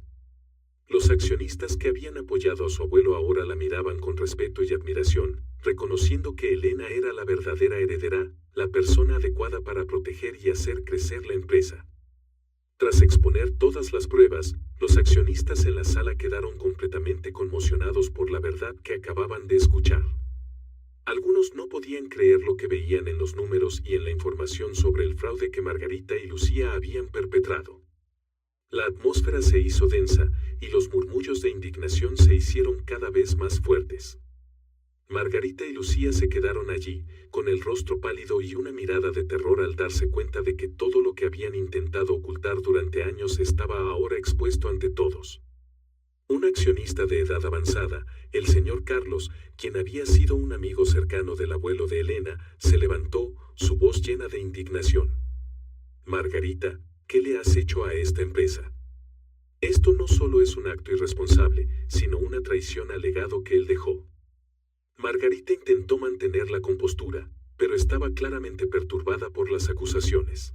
Los accionistas que habían apoyado a su abuelo ahora la miraban con respeto y admiración, reconociendo que Elena era la verdadera heredera, la persona adecuada para proteger y hacer crecer la empresa. Tras exponer todas las pruebas, los accionistas en la sala quedaron completamente conmocionados por la verdad que acababan de escuchar. Algunos no podían creer lo que veían en los números y en la información sobre el fraude que Margarita y Lucía habían perpetrado. La atmósfera se hizo densa y los murmullos de indignación se hicieron cada vez más fuertes. Margarita y Lucía se quedaron allí, con el rostro pálido y una mirada de terror al darse cuenta de que todo lo que habían intentado ocultar durante años estaba ahora expuesto ante todos. Un accionista de edad avanzada, el señor Carlos, quien había sido un amigo cercano del abuelo de Elena, se levantó, su voz llena de indignación. Margarita, ¿qué le has hecho a esta empresa? Esto no solo es un acto irresponsable, sino una traición al legado que él dejó. Margarita intentó mantener la compostura, pero estaba claramente perturbada por las acusaciones.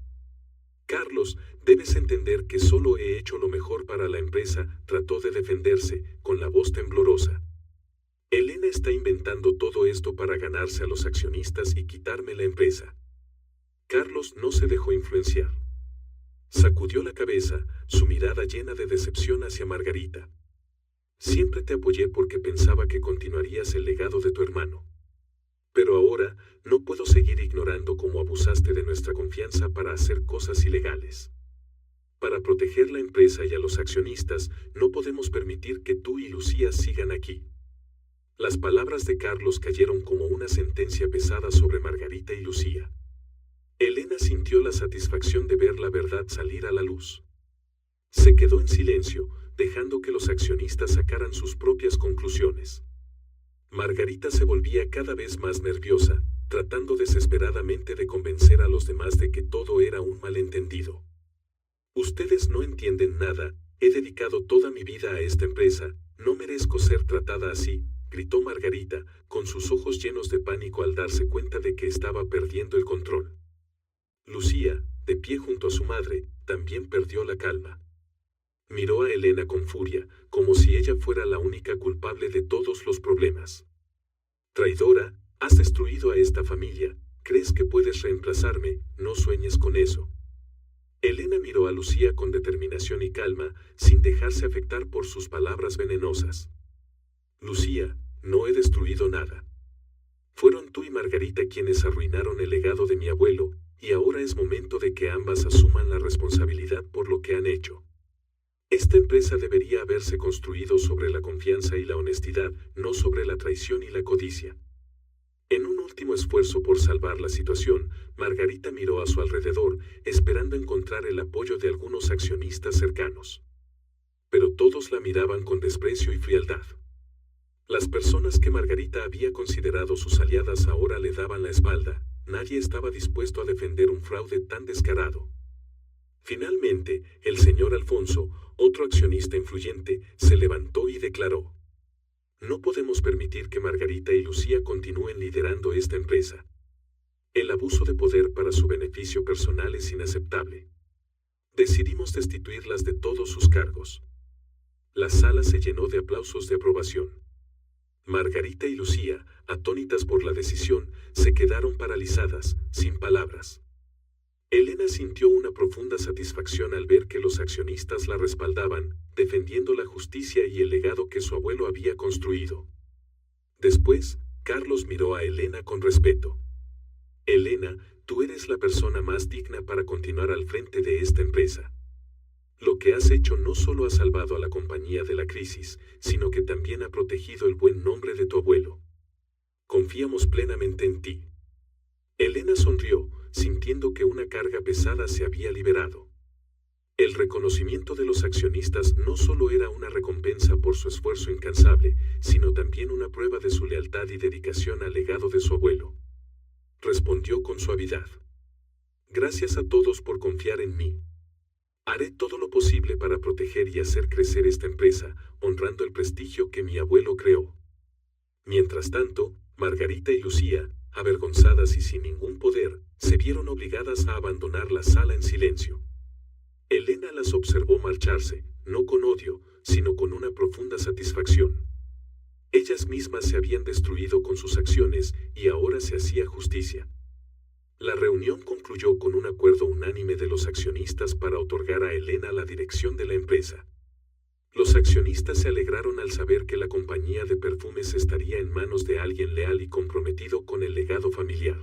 Carlos, debes entender que solo he hecho lo mejor para la empresa, trató de defenderse, con la voz temblorosa. Elena está inventando todo esto para ganarse a los accionistas y quitarme la empresa. Carlos no se dejó influenciar. Sacudió la cabeza, su mirada llena de decepción hacia Margarita. Siempre te apoyé porque pensaba que continuarías el legado de tu hermano. Pero ahora, no puedo seguir ignorando cómo abusaste de nuestra confianza para hacer cosas ilegales. Para proteger la empresa y a los accionistas, no podemos permitir que tú y Lucía sigan aquí. Las palabras de Carlos cayeron como una sentencia pesada sobre Margarita y Lucía. Elena sintió la satisfacción de ver la verdad salir a la luz. Se quedó en silencio, dejando que los accionistas sacaran sus propias conclusiones. Margarita se volvía cada vez más nerviosa, tratando desesperadamente de convencer a los demás de que todo era un malentendido. Ustedes no entienden nada, he dedicado toda mi vida a esta empresa, no merezco ser tratada así, gritó Margarita, con sus ojos llenos de pánico al darse cuenta de que estaba perdiendo el control. Lucía, de pie junto a su madre, también perdió la calma. Miró a Elena con furia, como si ella fuera la única culpable de todos los problemas. Traidora, has destruido a esta familia, ¿Crees que puedes reemplazarme? No sueñes con eso. Elena miró a Lucía con determinación y calma, sin dejarse afectar por sus palabras venenosas. Lucía, no he destruido nada. Fueron tú y Margarita quienes arruinaron el legado de mi abuelo, y ahora es momento de que ambas asuman la responsabilidad por lo que han hecho. Esta empresa debería haberse construido sobre la confianza y la honestidad, no sobre la traición y la codicia. En un último esfuerzo por salvar la situación, Margarita miró a su alrededor, esperando encontrar el apoyo de algunos accionistas cercanos. Pero todos la miraban con desprecio y frialdad. Las personas que Margarita había considerado sus aliadas ahora le daban la espalda. Nadie estaba dispuesto a defender un fraude tan descarado. Finalmente, el señor Alfonso, otro accionista influyente, se levantó y declaró: no podemos permitir que Margarita y Lucía continúen liderando esta empresa. El abuso de poder para su beneficio personal es inaceptable. Decidimos destituirlas de todos sus cargos. La sala se llenó de aplausos de aprobación. Margarita y Lucía, atónitas por la decisión, se quedaron paralizadas, sin palabras. Elena sintió una profunda satisfacción al ver que los accionistas la respaldaban, defendiendo la justicia y el legado que su abuelo había construido. Después, Carlos miró a Elena con respeto. Elena, tú eres la persona más digna para continuar al frente de esta empresa. Lo que has hecho no solo ha salvado a la compañía de la crisis, sino que también ha protegido el buen nombre de tu abuelo. Confiamos plenamente en ti. Elena sonrió, sintiendo que una carga pesada se había liberado. El reconocimiento de los accionistas no solo era una recompensa por su esfuerzo incansable, sino también una prueba de su lealtad y dedicación al legado de su abuelo. Respondió con suavidad: gracias a todos por confiar en mí. Haré todo lo posible para proteger y hacer crecer esta empresa, honrando el prestigio que mi abuelo creó. Mientras tanto, Margarita y Lucía, avergonzadas y sin ningún poder, se vieron obligadas a abandonar la sala en silencio. Elena las observó marcharse, no con odio, sino con una profunda satisfacción. Ellas mismas se habían destruido con sus acciones y ahora se hacía justicia. La reunión concluyó con un acuerdo unánime de los accionistas para otorgar a Elena la dirección de la empresa. Los accionistas se alegraron al saber que la compañía de perfumes estaría en manos de alguien leal y comprometido con el legado familiar.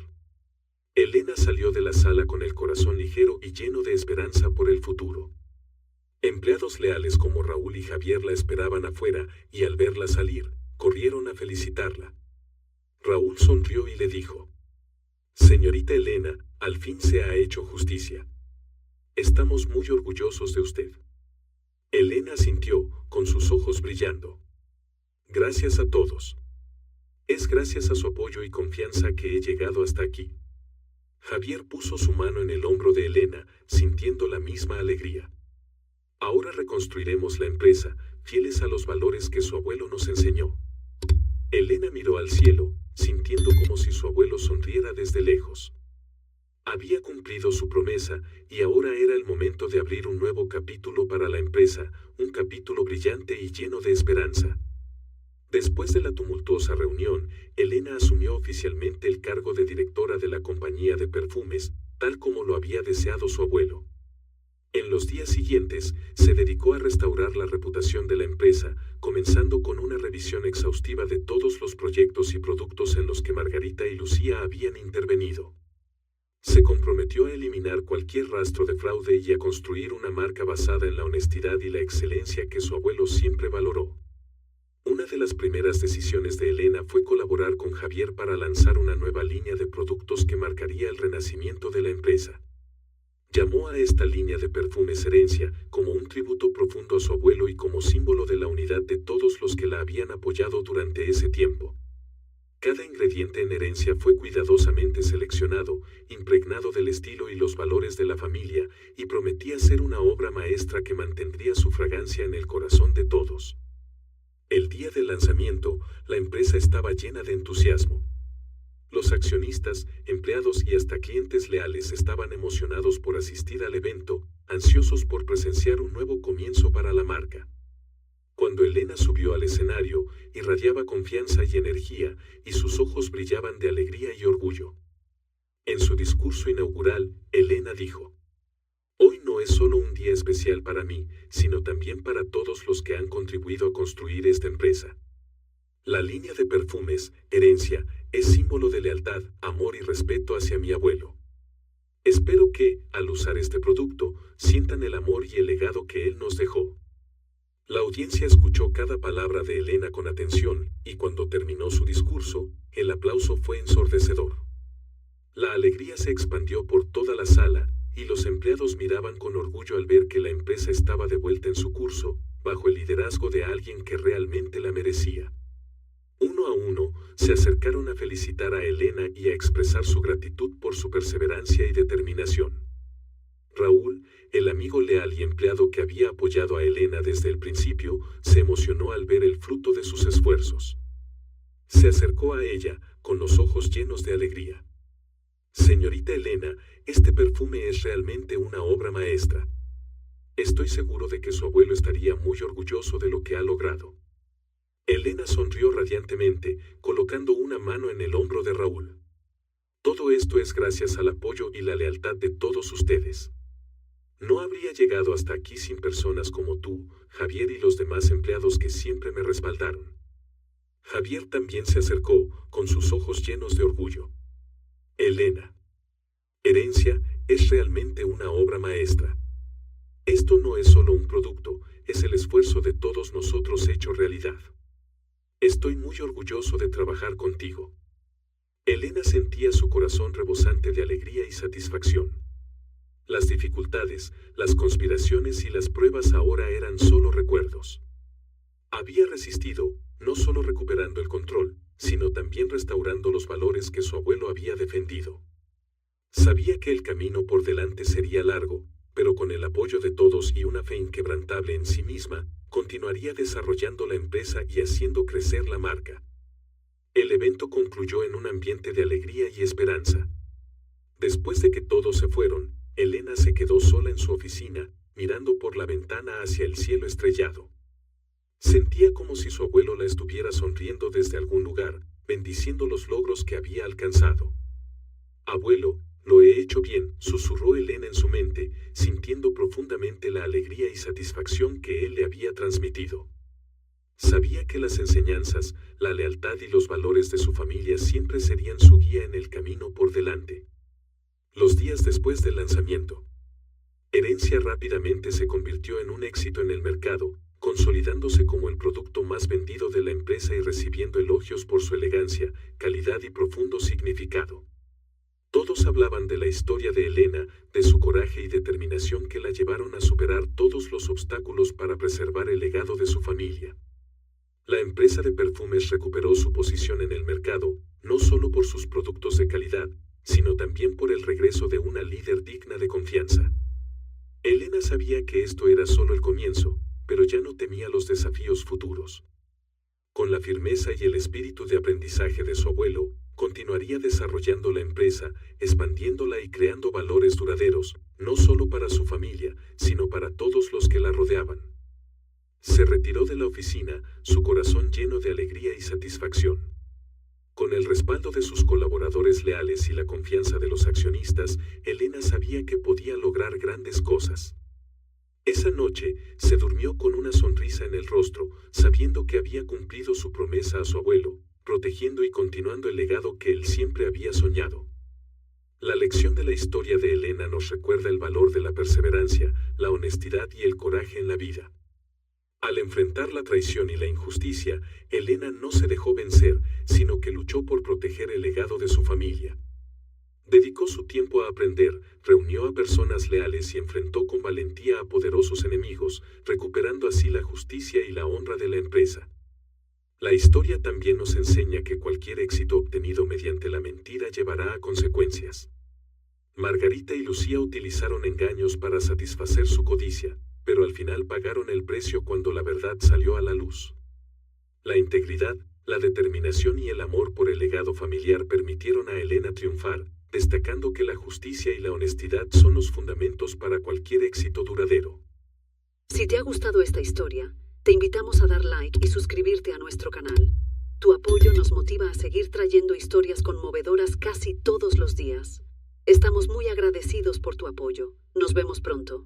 Elena salió de la sala con el corazón ligero y lleno de esperanza por el futuro. Empleados leales como Raúl y Javier la esperaban afuera y al verla salir, corrieron a felicitarla. Raúl sonrió y le dijo: señorita Elena, al fin se ha hecho justicia. Estamos muy orgullosos de usted. Elena asintió, con sus ojos brillando. Gracias a todos. Es gracias a su apoyo y confianza que he llegado hasta aquí. Javier puso su mano en el hombro de Elena, sintiendo la misma alegría. Ahora reconstruiremos la empresa, fieles a los valores que su abuelo nos enseñó. Elena miró al cielo, sintiendo como si su abuelo sonriera desde lejos. Había cumplido su promesa, y ahora era el momento de abrir un nuevo capítulo para la empresa, un capítulo brillante y lleno de esperanza. Después de la tumultuosa reunión, Elena asumió oficialmente el cargo de directora de la compañía de perfumes, tal como lo había deseado su abuelo. En los días siguientes, se dedicó a restaurar la reputación de la empresa, comenzando con una revisión exhaustiva de todos los proyectos y productos en los que Margarita y Lucía habían intervenido. Se comprometió a eliminar cualquier rastro de fraude y a construir una marca basada en la honestidad y la excelencia que su abuelo siempre valoró. Una de las primeras decisiones de Elena fue colaborar con Javier para lanzar una nueva línea de productos que marcaría el renacimiento de la empresa. Llamó a esta línea de perfumes Herencia, como un tributo profundo a su abuelo y como símbolo de la unidad de todos los que la habían apoyado durante ese tiempo. Cada ingrediente en Herencia fue cuidadosamente seleccionado, impregnado del estilo y los valores de la familia, y prometía ser una obra maestra que mantendría su fragancia en el corazón de todos. El día del lanzamiento, la empresa estaba llena de entusiasmo. Los accionistas, empleados y hasta clientes leales estaban emocionados por asistir al evento, ansiosos por presenciar un nuevo comienzo para la marca. Cuando Elena subió al escenario, irradiaba confianza y energía, y sus ojos brillaban de alegría y orgullo. En su discurso inaugural, Elena dijo: "Hoy no es solo un día especial para mí, sino también para todos los que han contribuido a construir esta empresa. La línea de perfumes, Herencia, es símbolo de lealtad, amor y respeto hacia mi abuelo. Espero que, al usar este producto, sientan el amor y el legado que él nos dejó". La audiencia escuchó cada palabra de Elena con atención, y cuando terminó su discurso, el aplauso fue ensordecedor. La alegría se expandió por toda la sala, y los empleados miraban con orgullo al ver que la empresa estaba de vuelta en su curso, bajo el liderazgo de alguien que realmente la merecía. Uno a uno, se acercaron a felicitar a Elena y a expresar su gratitud por su perseverancia y determinación. Raúl, el amigo leal y empleado que había apoyado a Elena desde el principio, se emocionó al ver el fruto de sus esfuerzos. Se acercó a ella, con los ojos llenos de alegría. «Señorita Elena, este perfume es realmente una obra maestra. Estoy seguro de que su abuelo estaría muy orgulloso de lo que ha logrado». Elena sonrió radiantemente, colocando una mano en el hombro de Raúl. «Todo esto es gracias al apoyo y la lealtad de todos ustedes. No habría llegado hasta aquí sin personas como tú, Javier y los demás empleados que siempre me respaldaron». Javier también se acercó, con sus ojos llenos de orgullo. «Elena, Herencia es realmente una obra maestra. Esto no es solo un producto, es el esfuerzo de todos nosotros hecho realidad. Estoy muy orgulloso de trabajar contigo». Elena sentía su corazón rebosante de alegría y satisfacción. Las dificultades, las conspiraciones y las pruebas ahora eran solo recuerdos. Había resistido, no solo recuperando el control, sino también restaurando los valores que su abuelo había defendido. Sabía que el camino por delante sería largo, pero con el apoyo de todos y una fe inquebrantable en sí misma, continuaría desarrollando la empresa y haciendo crecer la marca. El evento concluyó en un ambiente de alegría y esperanza. Después de que todos se fueron, Elena se quedó sola en su oficina, mirando por la ventana hacia el cielo estrellado. Sentía como si su abuelo la estuviera sonriendo desde algún lugar, bendiciendo los logros que había alcanzado. «Abuelo, lo he hecho bien», susurró Elena en su mente, sintiendo profundamente la alegría y satisfacción que él le había transmitido. Sabía que las enseñanzas, la lealtad y los valores de su familia siempre serían su guía en el camino por delante. Los días después del lanzamiento, Herencia rápidamente se convirtió en un éxito en el mercado, consolidándose como el producto más vendido de la empresa y recibiendo elogios por su elegancia, calidad y profundo significado. Todos hablaban de la historia de Elena, de su coraje y determinación que la llevaron a superar todos los obstáculos para preservar el legado de su familia. La empresa de perfumes recuperó su posición en el mercado, no solo por sus productos de calidad, sino también por el regreso de una líder digna de confianza. Elena sabía que esto era solo el comienzo, pero ya no temía los desafíos futuros. Con la firmeza y el espíritu de aprendizaje de su abuelo, continuaría desarrollando la empresa, expandiéndola y creando valores duraderos, no solo para su familia, sino para todos los que la rodeaban. Se retiró de la oficina, su corazón lleno de alegría y satisfacción. Con el respaldo de sus colaboradores leales y la confianza de los accionistas, Elena sabía que podía lograr grandes cosas. Esa noche, se durmió con una sonrisa en el rostro, sabiendo que había cumplido su promesa a su abuelo, protegiendo y continuando el legado que él siempre había soñado. La lección de la historia de Elena nos recuerda el valor de la perseverancia, la honestidad y el coraje en la vida. Al enfrentar la traición y la injusticia, Elena no se dejó vencer, sino que luchó por proteger el legado de su familia. Dedicó su tiempo a aprender, reunió a personas leales y enfrentó con valentía a poderosos enemigos, recuperando así la justicia y la honra de la empresa. La historia también nos enseña que cualquier éxito obtenido mediante la mentira llevará a consecuencias. Margarita y Lucía utilizaron engaños para satisfacer su codicia, pero al final pagaron el precio cuando la verdad salió a la luz. La integridad, la determinación y el amor por el legado familiar permitieron a Elena triunfar, destacando que la justicia y la honestidad son los fundamentos para cualquier éxito duradero. Si te ha gustado esta historia, te invitamos a dar like y suscribirte a nuestro canal. Tu apoyo nos motiva a seguir trayendo historias conmovedoras casi todos los días. Estamos muy agradecidos por tu apoyo. Nos vemos pronto.